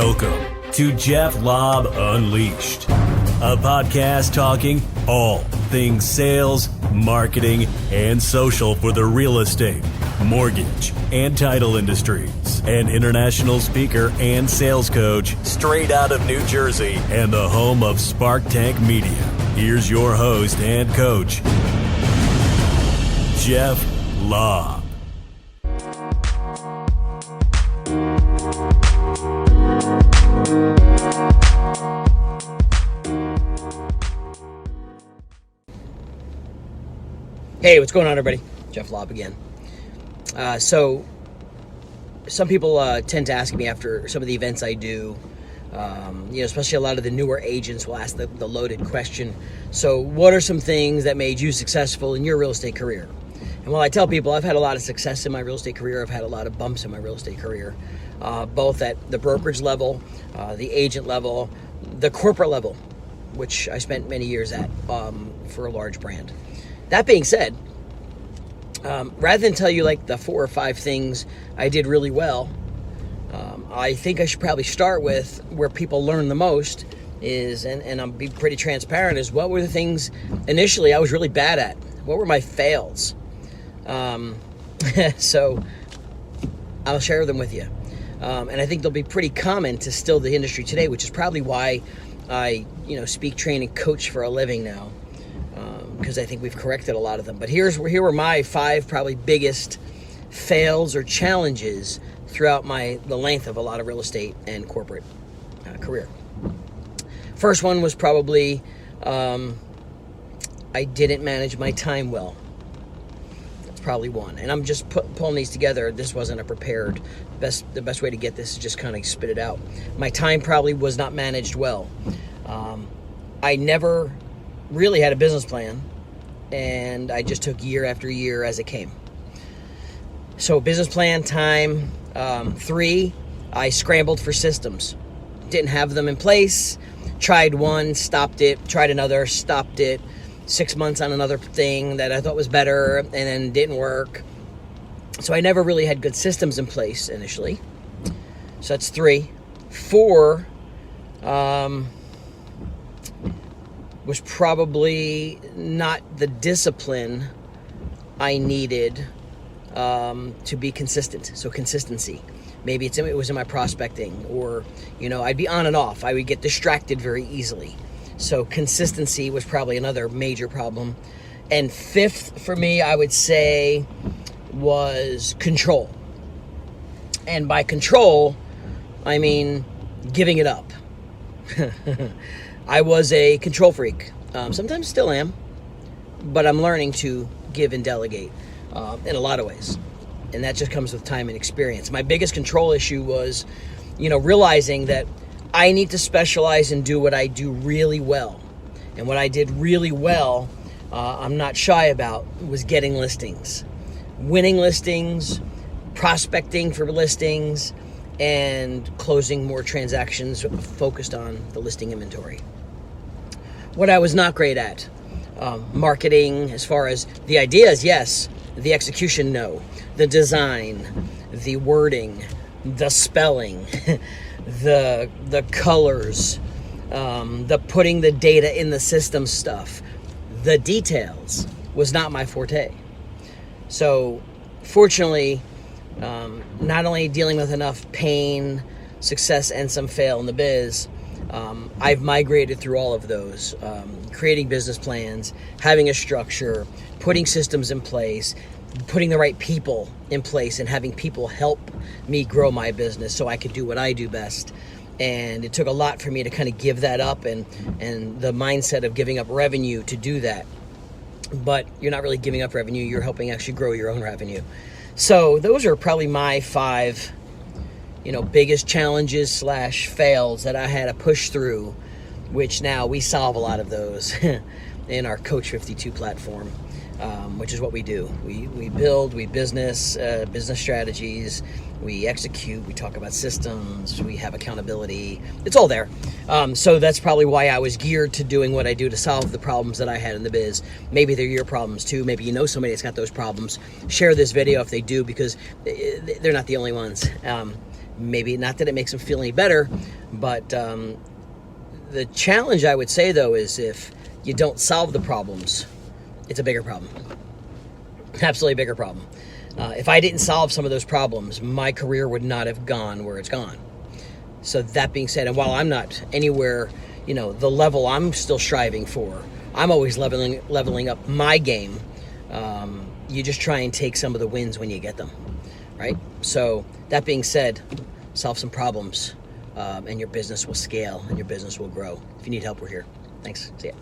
Welcome to Jeff Lobb Unleashed, a podcast talking all things sales, marketing, and social for the real estate, mortgage, and title industries. An international speaker and sales coach straight out of New Jersey and the home of Spark Tank Media. Here's your host and coach, Jeff Lobb. Hey, what's going on, everybody? Jeff Lobb again. So some people tend to ask me after some of the events I do, especially a lot of the newer agents will ask the loaded question. So what are some things that made you successful in your real estate career? And while I tell people I've had a lot of success in my real estate career, I've had a lot of bumps in my real estate career, both at the brokerage level, the agent level, the corporate level, which I spent many years at for a large brand. That being said, rather than tell you like the 4 or 5 things I did really well, I think I should probably start with where people learn the most is, and I'll be pretty transparent, is what were the things initially I was really bad at? What were my fails? So I'll share them with you. And I think they'll be pretty common to still the industry today, which is probably why I, speak, train, and coach for a living now. Because I think we've corrected a lot of them. But here were my 5 probably biggest fails or challenges throughout the length of a lot of real estate and corporate career. First one was probably I didn't manage my time well. That's probably one. And I'm just pulling these together. This wasn't a prepared. The best way to get this is just kind of spit it out. My time probably was not managed well. I never really had a business plan, and I just took year after year as it came. So business plan, time. 3, I scrambled for systems. Didn't have them in place. Tried one, stopped it. Tried another, stopped it. 6 months on another thing that I thought was better, and then didn't work. So I never really had good systems in place initially. So that's 3. 4, was probably not the discipline I needed to be consistent. So consistency. Maybe it was in my prospecting, or, I'd be on and off. I would get distracted very easily. So consistency was probably another major problem. And 5th for me, I would say, was control. And by control, I mean giving it up. I was a control freak. Sometimes still am, but I'm learning to give and delegate in a lot of ways. And that just comes with time and experience. My biggest control issue was, realizing that I need to specialize and do what I do really well. And what I did really well, I'm not shy about, was getting listings. Winning listings, prospecting for listings, and closing more transactions focused on the listing inventory. What I was not great at, marketing, as far as the ideas, yes. The execution, no. The design, the wording, the spelling, the colors, the putting the data in the system stuff, the details was not my forte. So fortunately, not only dealing with enough pain, success, and some fail in the biz, I've migrated through all of those, creating business plans, having a structure, putting systems in place, putting the right people in place, and having people help me grow my business so I could do what I do best. And it took a lot for me to kind of give that up and the mindset of giving up revenue to do that. But you're not really giving up revenue, you're helping actually grow your own revenue. So those are probably my 5 biggest challenges / fails that I had to push through, which now we solve a lot of those in our Coach 52 platform, which is what we do. We build, we business strategies, we execute, we talk about systems, we have accountability. It's all there. So that's probably why I was geared to doing what I do to solve the problems that I had in the biz. Maybe they're your problems too. Maybe you know somebody that's got those problems. Share this video if they do, because they're not the only ones. Maybe not that it makes them feel any better, but the challenge, I would say, though, is if you don't solve the problems, it's a bigger problem. Absolutely a bigger problem. If I didn't solve some of those problems, my career would not have gone where it's gone. So that being said, and while I'm not anywhere, the level I'm still striving for, I'm always leveling up my game. You just try and take some of the wins when you get them, right? So that being said, solve some problems, and your business will scale and your business will grow. If you need help, we're here. Thanks. See ya.